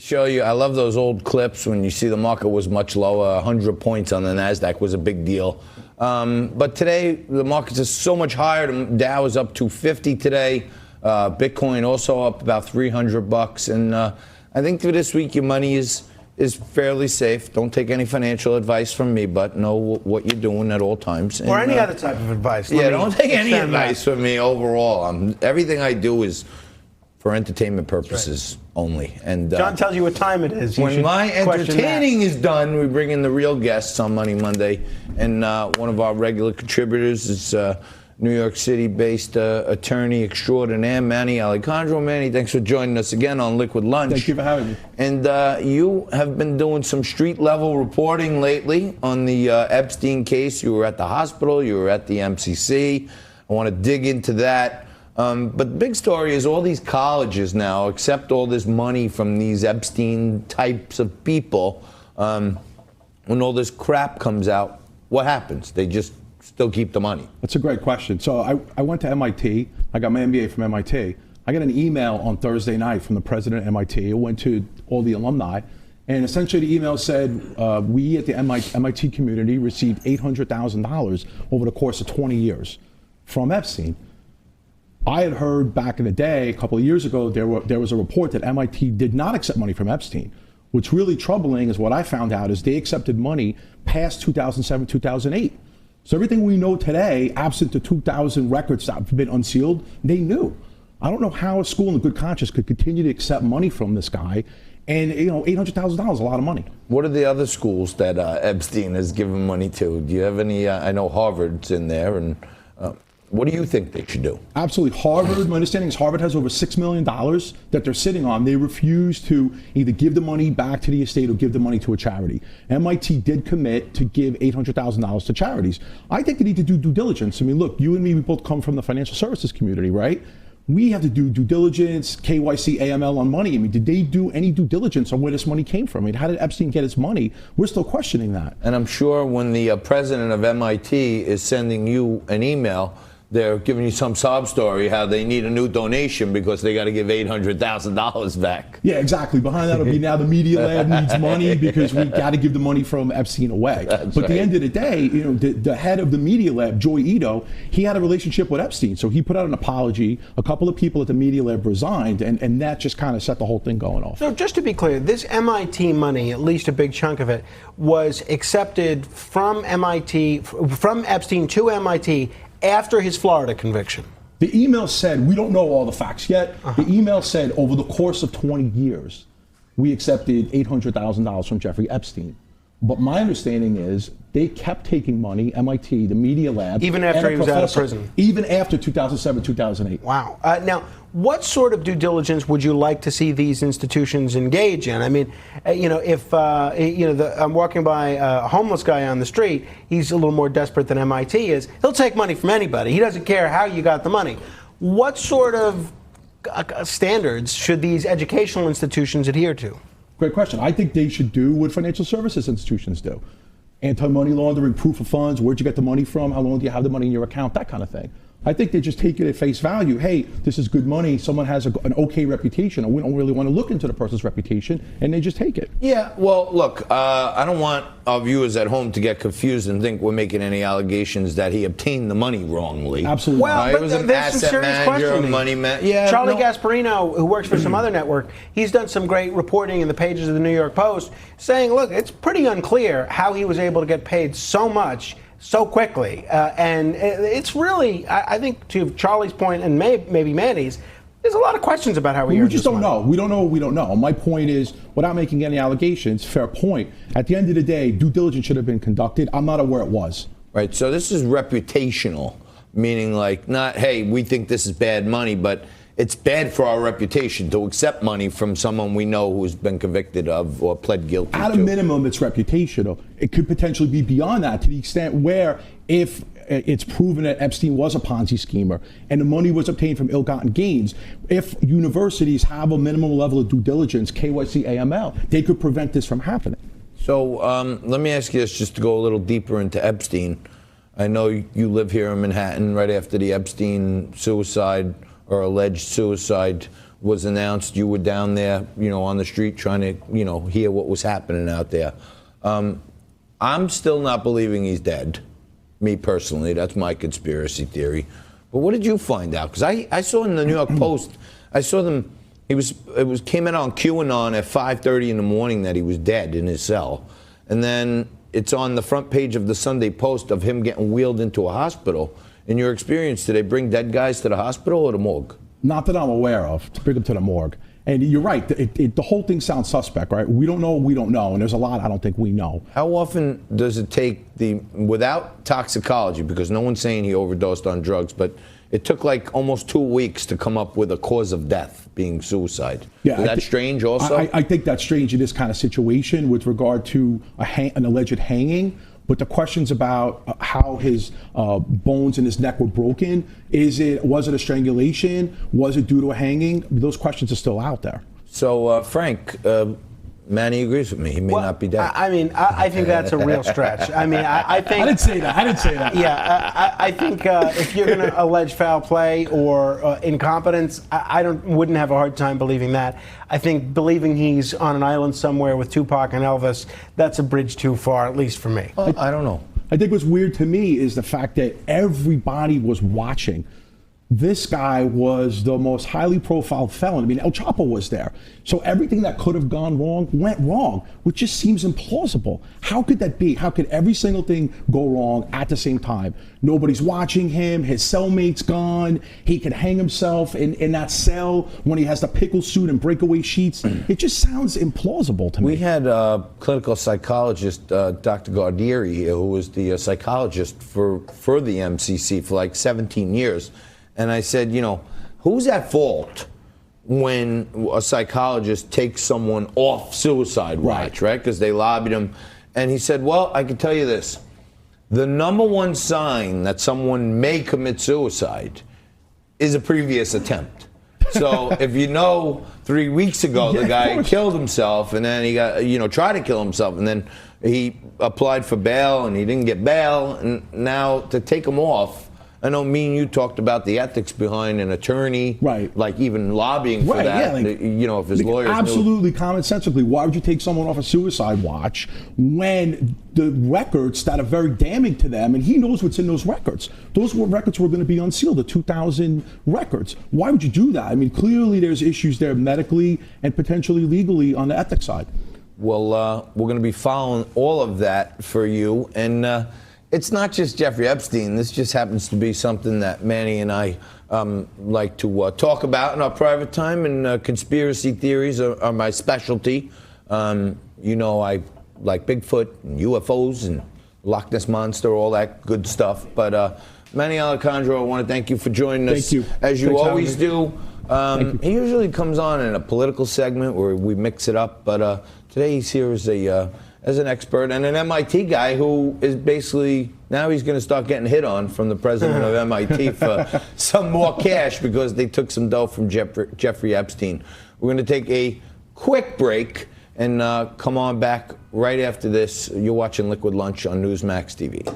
show you, I love those old clips when you see the market was much lower. 100 points on the NASDAQ was a big deal. But today, the markets are so much higher. The Dow is up 250 today. Bitcoin also up about $300. And I think for this week, your money is fairly safe. Don't take any financial advice from me, but know what you're doing at all times. Or any other type of advice. Yeah, don't take any advice from me overall. Everything I do is for entertainment purposes only. And John tells you what time it is. When my entertaining is done, we bring in the real guests on Money Monday. And one of our regular contributors is New York City-based attorney extraordinaire, Manny Alicandro. Manny, thanks for joining us again on Liquid Lunch. Thank you for having me. And you have been doing some street-level reporting lately on the Epstein case. You were at the hospital. You were at the MCC. I want to dig into that. But the big story is all these colleges now accept all this money from these Epstein types of people. When all this crap comes out, what happens? They just still keep the money? That's a great question. So I went to MIT. I got my MBA from MIT. I got an email on Thursday night from the president of MIT. It went to all the alumni. And essentially the email said, we at the MIT community received $800,000 over the course of 20 years from Epstein. I had heard back in the day, a couple of years ago, there was a report that MIT did not accept money from Epstein. What's really troubling is what I found out is they accepted money past 2007, 2008. So everything we know today, absent the 2000 records that have been unsealed, they knew. I don't know how a school in good conscience could continue to accept money from this guy. And, $800,000 is a lot of money. What are the other schools that Epstein has given money to? Do you have any? I know Harvard's in there. And what do you think they should do? Absolutely. Harvard, my understanding is Harvard has over $6 million that they're sitting on. They refuse to either give the money back to the estate or give the money to a charity. MIT did commit to give $800,000 to charities. I think they need to do due diligence. I mean, look, you and me, we both come from the financial services community, right? We have to do due diligence, KYC, AML on money. I mean, did they do any due diligence on where this money came from? I mean, how did Epstein get his money? We're still questioning that. And I'm sure when the president of MIT is sending you an email, they're giving you some sob story how they need a new donation because they got to give $800,000 back. Yeah, exactly. Behind that will be now the Media Lab needs money because we got to give the money from Epstein away. But at the end of the day, the head of the Media Lab, Joy Ito, he had a relationship with Epstein. So he put out an apology. A couple of people at the Media Lab resigned, and that just kind of set the whole thing going off. So just to be clear, this MIT money, at least a big chunk of it, was accepted from MIT, from Epstein to MIT after his Florida conviction. The email said, we don't know all the facts yet. The email said, over the course of 20 years, we accepted $800,000 from Jeffrey Epstein. But my understanding is they kept taking money, MIT, the Media Lab. Even after he was out of prison? Even after 2007, 2008. Wow. Now, what sort of due diligence would you like to see these institutions engage in? I mean, if I'm walking by a homeless guy on the street, he's a little more desperate than MIT is. He'll take money from anybody. He doesn't care how you got the money. What sort of standards should these educational institutions adhere to? Great question. I think they should do what financial services institutions do. Anti-money laundering, proof of funds, where'd you get the money from, how long do you have the money in your account, that kind of thing. I think they just take it at face value. Hey, this is good money. Someone has an okay reputation, and we don't really want to look into the person's reputation, and they just take it. Yeah, well, look, I don't want our viewers at home to get confused and think we're making any allegations that he obtained the money wrongly. Absolutely. Well, it was an asset manager, a money man. Yeah, Charlie Gasparino, who works for some other network, he's done some great reporting in the pages of the New York Post, saying, look, it's pretty unclear how he was able to get paid so much so quickly. And it's really, I think, to Charlie's point and maybe Manny's, there's a lot of questions about how we just don't know. We don't know what we don't know. My point is, without making any allegations, fair point. At the end of the day, due diligence should have been conducted. I'm not aware it was. Right, so this is reputational, meaning like not, hey, we think this is bad money, but it's bad for our reputation to accept money from someone we know who's been convicted of or pled guilty At a minimum, it's reputational. It could potentially be beyond that to the extent where if it's proven that Epstein was a Ponzi schemer and the money was obtained from ill-gotten gains, if universities have a minimum level of due diligence, KYC, AML, they could prevent this from happening. So let me ask you this just to go a little deeper into Epstein. I know you live here in Manhattan right after the Epstein suicide or alleged suicide. was announced, you were down there, on the street trying to, hear what was happening out there. I'm still not believing he's dead, me personally. That's my conspiracy theory. But what did you find out? Because I saw in the New York Post, I saw them. Came in on QAnon at 5:30 in the morning that he was dead in his cell, and then it's on the front page of the Sunday Post of him getting wheeled into a hospital. In your experience, do they bring dead guys to the hospital or the morgue? Not that I'm aware of, to bring them to the morgue. And you're right, the whole thing sounds suspect, right? We don't know what we don't know, and there's a lot I don't think we know. How often does it take without toxicology, because no one's saying he overdosed on drugs, but it took like almost 2 weeks to come up with a cause of death, being suicide. Yeah, Is that strange also? I think that's strange in this kind of situation with regard to an alleged hanging. But the questions about how his bones in his neck were broken, was it a strangulation? Was it due to a hanging? Those questions are still out there. So, Frank, Manny agrees with me. He may not be dead. I think that's a real stretch. I think. I didn't say that. Yeah, I think if you're going to allege foul play or incompetence, I wouldn't have a hard time believing that. I think believing he's on an island somewhere with Tupac and Elvis, that's a bridge too far, at least for me. I don't know. I think what's weird to me is the fact that everybody was watching. This guy was the most highly profiled felon. I mean, El Chapo was there. So everything that could have gone wrong went wrong, which just seems implausible. How could that be? How could every single thing go wrong at the same time? Nobody's watching him. His cellmate's gone. He could hang himself in that cell when he has the pickle suit and breakaway sheets. It just sounds implausible to me. We had clinical psychologist Dr. Gardieri, who was the psychologist for the MCC for like 17 years. And I said, who's at fault when a psychologist takes someone off suicide watch, right? Because they lobbied him. And he said, well, I can tell you this. The number one sign that someone may commit suicide is a previous attempt. So if 3 weeks ago the guy killed himself, and then he got, tried to kill himself, and then he applied for bail and he didn't get bail, and now to take him off. I know me and you talked about the ethics behind an attorney, right? Like even lobbying for that. Yeah, if his lawyers absolutely commonsensically, why would you take someone off a suicide watch when the records that are very damning to them, and he knows what's in those records? Those records were going to be unsealed, the 2000 records. Why would you do that? I mean, clearly there's issues there medically and potentially legally on the ethics side. Well, we're going to be following all of that for you, and. It's not just Jeffrey Epstein. This just happens to be something that Manny and I like to talk about in our private time, and conspiracy theories are my specialty. I like Bigfoot and UFOs and Loch Ness Monster, all that good stuff. But Manny Alicandro, I want to thank you for joining us. Thank you. As you always do. He usually comes on in a political segment where we mix it up, but today he's here as an expert and an MIT guy who is basically, now he's going to start getting hit on from the president of MIT for some more cash because they took some dough from Jeffrey Epstein. We're going to take a quick break and come on back right after this. You're watching Liquid Lunch on Newsmax TV.